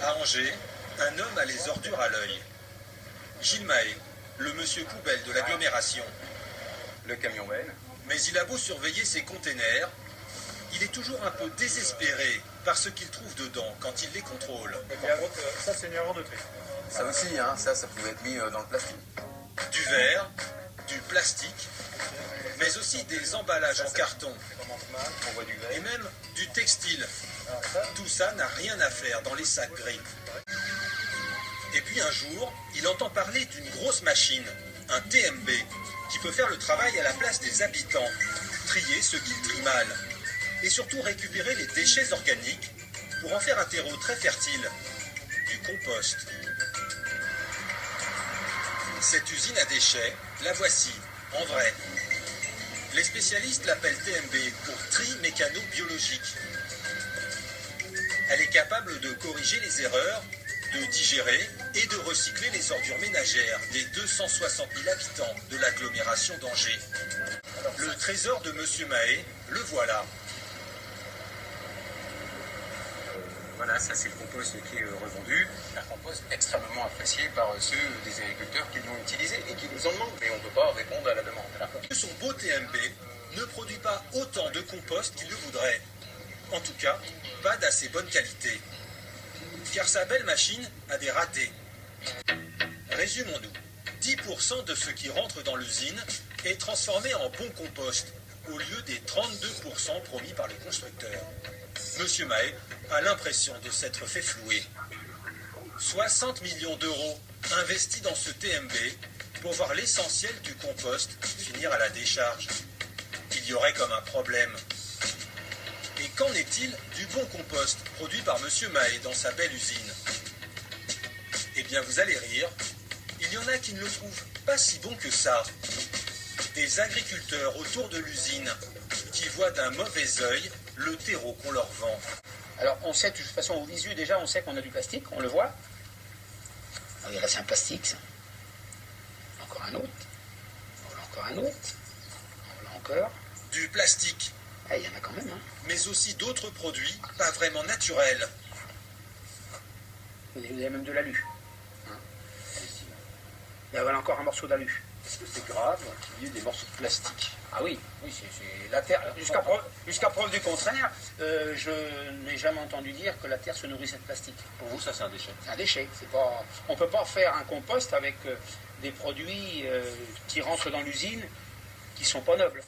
À Angers, un homme a les ordures à l'œil. Gilles Mahé, le monsieur poubelle de l'agglomération. Le camion belle. Mais il a beau surveiller ses containers, il est toujours un peu désespéré par ce qu'il trouve dedans quand il les contrôle. Ça, c'est une erreur de tri. Ça aussi, hein, ça pouvait être mis dans le plastique. Du verre, du plastique, mais aussi des emballages en carton On voit du et verre. même du textile. Tout ça n'a rien à faire dans les sacs gris. Et puis un jour, il entend parler d'une grosse machine, un TMB, qui peut faire le travail à la place des habitants, trier ce qu'ils trient mal, et surtout récupérer les déchets organiques pour en faire un terreau très fertile, du compost. Cette usine à déchets, la voici, en vrai. Les spécialistes l'appellent TMB pour tri mécano-biologique. Elle est capable de corriger les erreurs, de digérer et de recycler les ordures ménagères des 260 000 habitants de l'agglomération d'Angers. Le trésor de Monsieur Mahé, le voilà. Voilà, ça c'est le compost qui est revendu. Un compost extrêmement apprécié par ceux des agriculteurs qui l'ont utilisé et qui nous en demandent. Mais on ne peut pas répondre à la demande. Son beau TMB ne produit pas autant de compost qu'il le voudrait. En tout cas, pas d'assez bonne qualité. Car sa belle machine a des ratés. Résumons-nous. 10% de ce qui rentre dans l'usine est transformé en bon compost, au lieu des 32% promis par le constructeur. Monsieur Mahé a l'impression de s'être fait flouer. 60 millions d'euros investis dans ce TMB pour voir l'essentiel du compost finir à la décharge. Il y aurait comme un problème. Et qu'en est-il du bon compost produit par Monsieur Mahé dans sa belle usine? Eh bien, vous allez rire, il y en a qui ne le trouvent pas si bon que ça. Des agriculteurs autour de l'usine qui voient d'un mauvais œil le terreau qu'on leur vend. Alors on sait de toute façon au visu déjà, on sait qu'on a du plastique, on le voit. Ah oui, là c'est un plastique ça. Encore un autre. Voilà encore un autre. Voilà encore. Du plastique, Ah, il y en a quand même, hein. mais aussi d'autres produits pas vraiment naturels. Vous avez même de l'alu. Hein. Là voilà encore un morceau d'alu. Est-ce que c'est grave qu'il y ait des morceaux de plastique? Ah oui, oui, c'est la terre. Jusqu'à preuve du contraire, je n'ai jamais entendu dire que la terre se nourrissait de plastique. Pour vous, ça, c'est un déchet? C'est un déchet. On ne peut pas faire un compost avec des produits qui rentrent dans l'usine qui ne sont pas nobles.